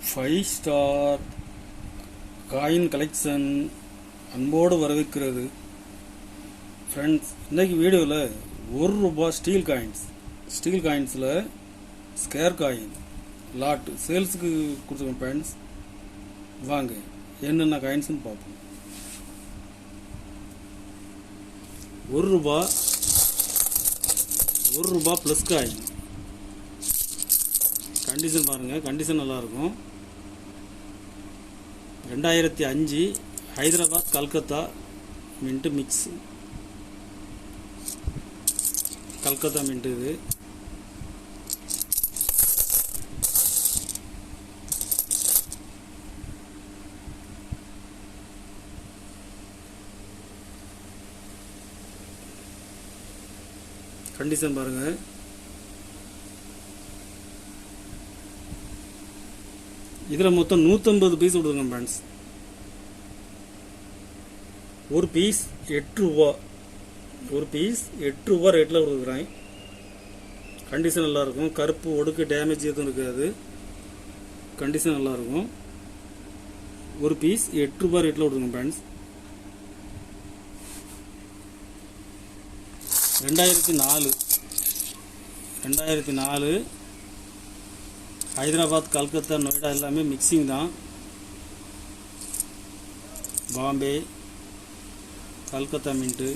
5 star coin collection அன்போடு வரவேற்கிறது. Friends, இன்றைக்கி வீடியோவில் ₹1 ஸ்டீல் காயின்ஸில் ஸ்கேர் காயின் லாட் சேல்ஸுக்கு கொடுத்துருக்கோம். ஃப்ரெண்ட்ஸ், வாங்க என்னென்ன காயின்ஸ்னு பார்ப்போம். ₹1 ப்ளஸ் காயின் கண்டிஷன் பாருங்கள், கண்டிஷன் நல்லாயிருக்கும். 2005 Hyderabad Calcutta mint mix, Calcutta mint இது. கண்டிஷன் பாருங்கள். இதில் மொத்தம் 150 பீஸ் கொடுத்துருங்க ஃப்ரெண்ட்ஸ். ஒரு பீஸ் ₹8 ரேட்டில் கொடுக்குறேன். கண்டிஷன் நல்லாயிருக்கும். கருப்பு ஒடுக்கு டேமேஜ் எதுவும் இருக்காது. கண்டிஷன் நல்லாயிருக்கும். ஒரு பீஸ் ₹8 ரேட்டில் கொடுக்குங்க ஃப்ரெண்ட்ஸ். 2004 ஹைதராபாத் கல்கத்தா நொய்டா எல்லாமே மிக்சிங் தான். பாம்பே கல்கத்தா மின்ட்டு,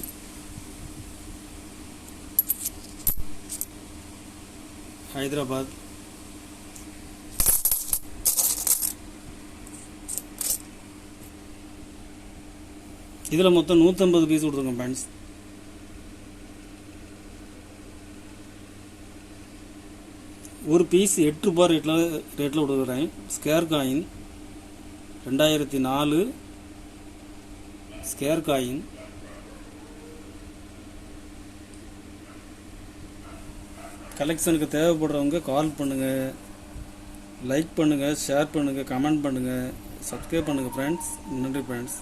ஹைதராபாத். இதில் மொத்தம் 150 பீஸ் கொடுத்துருங்க ஃப்ரெண்ட்ஸ். ஒரு பீஸ் ₹8 ரேட்டில் கொடுக்குறேன். Scarce coin 2004 scarce coin. கலெக்ஷனுக்கு தேவைப்படுறவங்க கால் பண்ணுங்கள், லைக் பண்ணுங்கள், ஷேர் பண்ணுங்கள், கமெண்ட் பண்ணுங்கள், சப்ஸ்கிரைப் பண்ணுங்கள் ஃப்ரெண்ட்ஸ். நன்றி ஃப்ரெண்ட்ஸ்.